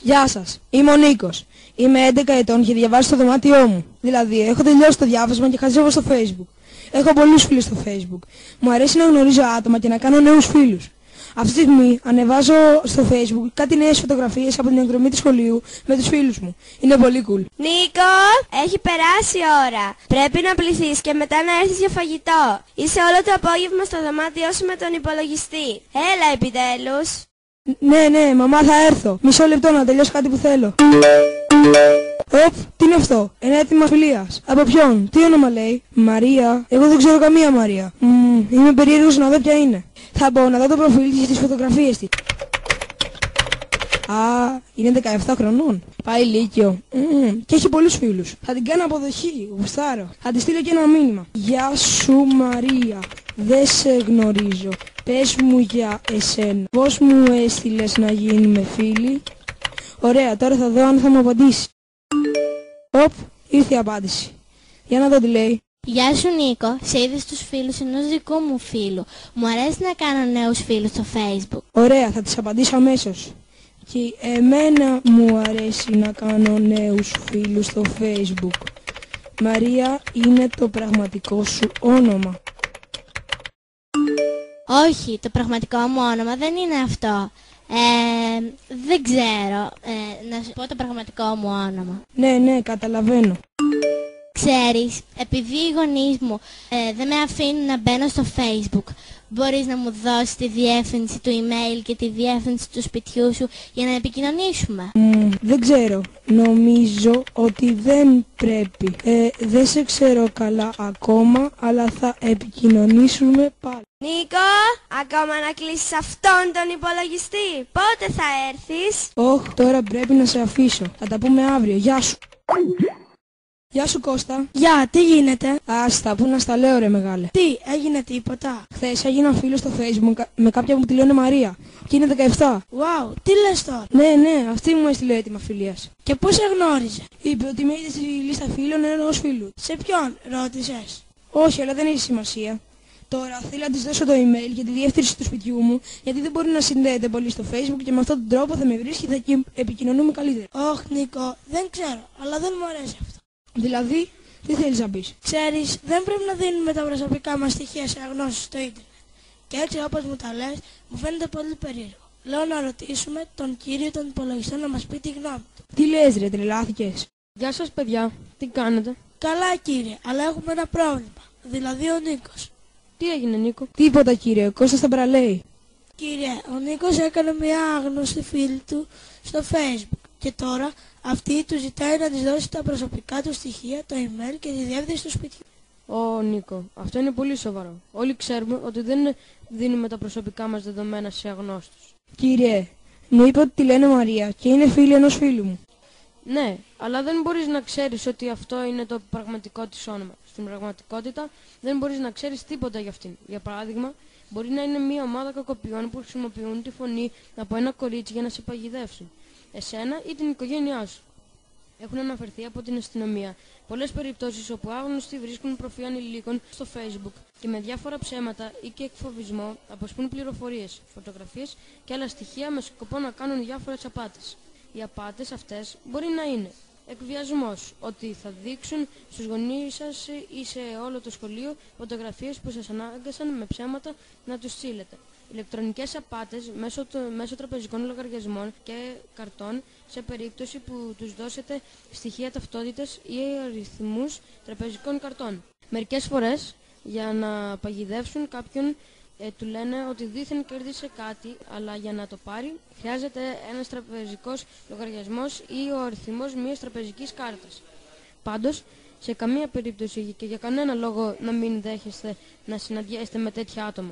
Γεια σας, είμαι ο Νίκος. Είμαι 11 ετών και διαβάζω στο δωμάτιό μου. Δηλαδή, έχω τελειώσει το διάβασμα και χαζεύω στο Facebook. Έχω πολλούς φίλους στο Facebook. Μου αρέσει να γνωρίζω άτομα και να κάνω νέους φίλους. Αυτή τη στιγμή ανεβάζω στο Facebook κάτι νέες φωτογραφίες από την εκδρομή του σχολείου με τους φίλους μου. Είναι πολύ cool. Νίκο, έχει περάσει η ώρα. Πρέπει να πληθείς και μετά να έρθεις για φαγητό. Είσαι όλο το απόγευμα στο δωμάτιό σου με τον υπολογιστή. Έλα επιτέλους. Ναι, μαμά, θα έρθω. Μισό λεπτό να τελειώσω κάτι που θέλω. Οπ, τι είναι αυτό? Ένα αίτημα φιλίας. Από ποιον? Τι όνομα λέει? Μαρία. Εγώ δεν ξέρω καμία Μαρία. Είμαι περίεργος να δω ποια είναι. Θα μπω να δω το προφίλ της και τις φωτογραφίες της. Α, είναι 17 χρονών. Πάει λύκειο. Και έχει πολλούς φίλους. Θα την κάνω αποδοχή. Γουστάρω. Θα της στείλω και ένα μήνυμα. Γεια σου Μαρία. Δεν σε γνωρίζω. Πες μου για εσένα. Πώς μου έστειλες να γίνουμε φίλοι? Ωραία, τώρα θα δω αν θα μου απαντήσει. Οπ, ήρθε η απάντηση. Για να δω τι λέει. Γεια σου Νίκο, σε είδε στους φίλους ενός δικού μου φίλου. Μου αρέσει να κάνω νέους φίλους στο Facebook. Ωραία, θα της απαντήσω αμέσως. Και εμένα μου αρέσει να κάνω νέους φίλους στο Facebook. Μαρία είναι το πραγματικό σου όνομα? Όχι, το πραγματικό μου όνομα δεν είναι αυτό. Δεν ξέρω να σου πω το πραγματικό μου όνομα. Ναι, καταλαβαίνω. Ξέρεις, επειδή οι γονείς μου δεν με αφήνουν να μπαίνω στο Facebook, μπορείς να μου δώσεις τη διεύθυνση του email και τη διεύθυνση του σπιτιού σου για να επικοινωνήσουμε? Δεν ξέρω. Νομίζω ότι δεν πρέπει. Δεν σε ξέρω καλά ακόμα, αλλά θα επικοινωνήσουμε πάλι. Νίκο, ακόμα να κλείσεις αυτόν τον υπολογιστή. Πότε θα έρθεις? Όχι, τώρα πρέπει να σε αφήσω. Θα τα πούμε αύριο. Γεια σου. Γεια σου Κώστα. Γεια, τι γίνεται? Άστα, πού να στα λέω ρε μεγάλε. Τι, έγινε τίποτα? Χθες έγινα φίλο στο Facebook με κάποια που τη λένε Μαρία. Και είναι 17. Wow, τι λες τώρα? Ναι, αυτή μου έστειλε έτοιμα φιλίας. Και πού σε γνώριζε? Είπε ότι με είδε στη λίστα φίλων ενός φίλου. Σε ποιον ρώτησες? Όχι, αλλά δεν έχει σημασία. Τώρα θέλω να της δώσω το email και τη διεύθυνση του σπιτιού μου, γιατί δεν μπορεί να συνδέεται πολύ στο Facebook και με αυτόν τον τρόπο θα με βρίσκει και θα επικοινωνούμε καλύτερα. Όχι Νίκο, δεν ξέρω, αλλά δεν μου αρέσει αυτό. Δηλαδή, τι θέλεις να πεις? Ξέρεις, δεν πρέπει να δίνουμε τα προσωπικά μας στοιχεία σε αγνώστους στο ίντερνετ. Και έτσι όπως μου τα λες, μου φαίνεται πολύ περίεργο. Λέω να ρωτήσουμε τον κύριο των υπολογιστών να μας πει τη γνώμη του. Τι λες ρε, τρελάθηκες? Γεια σας παιδιά, τι κάνετε? Καλά κύριε, αλλά έχουμε ένα πρόβλημα. Δηλαδή ο Νίκος. Τι έγινε Νίκο? Τίποτα κύριε, ο Κώστας τα παραλέει. Κύριε, ο Νίκος έκανε μια άγνωστη φίλη του στο Facebook και τώρα αυτή του ζητάει να της δώσει τα προσωπικά του στοιχεία, το email και τη διεύθυνση του σπιτιού. Ω Νίκο, αυτό είναι πολύ σοβαρό. Όλοι ξέρουμε ότι δεν δίνουμε τα προσωπικά μας δεδομένα σε αγνώστους. Κύριε, μου είπε ότι τη λένε Μαρία και είναι φίλη ενός φίλου μου. Ναι, αλλά δεν μπορείς να ξέρεις ότι αυτό είναι το πραγματικό της όνομα. Στην πραγματικότητα δεν μπορείς να ξέρεις τίποτα για αυτήν. Για παράδειγμα, μπορεί να είναι μια ομάδα κακοποιών που χρησιμοποιούν τη φωνή από ένα κορίτσι για να σε παγιδεύσουν. Εσένα ή την οικογένειά σου. Έχουν αναφερθεί από την αστυνομία πολλές περιπτώσεις όπου άγνωστοι βρίσκουν προφίλ ανηλίκων στο Facebook και με διάφορα ψέματα ή και εκφοβισμό αποσπούν πληροφορίες, φωτογραφίες και άλλα στοιχεία με σκοπό να κάνουν διάφορες απάτες. Οι απάτες αυτές μπορεί να είναι εκβιασμός, ότι θα δείξουν στους γονείς σας ή σε όλο το σχολείο φωτογραφίες που σας ανάγκασαν με ψέματα να τους στείλετε. Ηλεκτρονικές απάτες μέσω τραπεζικών λογαριασμών και καρτών σε περίπτωση που τους δώσετε στοιχεία ταυτότητας ή αριθμούς τραπεζικών καρτών. Μερικές φορές για να παγιδεύσουν κάποιον του λένε ότι δήθεν κέρδισε κάτι, αλλά για να το πάρει χρειάζεται ένας τραπεζικός λογαριασμός ή ο αριθμός μιας τραπεζικής κάρτας. Πάντως, σε καμία περίπτωση και για κανένα λόγο να μην δέχεστε να συναντιέστε με τέτοια άτομα.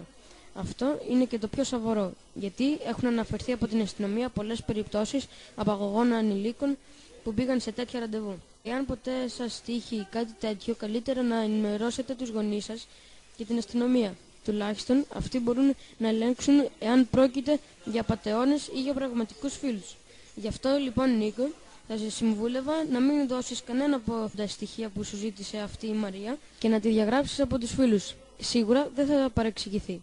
Αυτό είναι και το πιο σοβαρό, γιατί έχουν αναφερθεί από την αστυνομία πολλές περιπτώσεις απαγωγών ανηλίκων που πήγαν σε τέτοια ραντεβού. Εάν ποτέ σας τύχει κάτι τέτοιο, καλύτερα να ενημερώσετε τους γονείς σας και την αστυνομία. Τουλάχιστον αυτοί μπορούν να ελέγξουν εάν πρόκειται για απατεώνες ή για πραγματικούς φίλους. Γι' αυτό λοιπόν Νίκο, θα σε συμβούλευα να μην δώσεις κανένα από τα στοιχεία που σου ζήτησε αυτή η Μαρία και να τη διαγράψεις από τους φίλους. Σίγουρα δεν θα παρεξηγηθεί.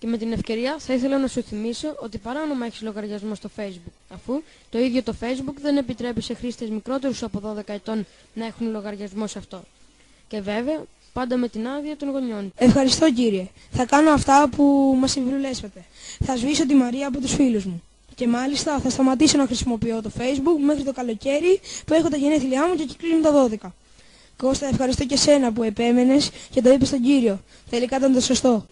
Και με την ευκαιρία θα ήθελα να σου θυμίσω ότι παράνομα έχεις λογαριασμό στο Facebook, αφού το ίδιο το Facebook δεν επιτρέπει σε χρήστες μικρότερους από 12 ετών να έχουν λογαριασμό σε αυτό. Και βέβαια, πάντα με την άδεια των γονιών. Ευχαριστώ κύριε. Θα κάνω αυτά που μας συμβουλέσατε. Θα σβήσω τη Μαρία από τους φίλους μου. Και μάλιστα θα σταματήσω να χρησιμοποιώ το Facebook μέχρι το καλοκαίρι που έχω τα γενέθλιά μου και εκεί κλείνουν τα 12. Κώστα, ευχαριστώ και σένα που επέμενες και το είπες στον κύριο. Τελικά ήταν το σωστό.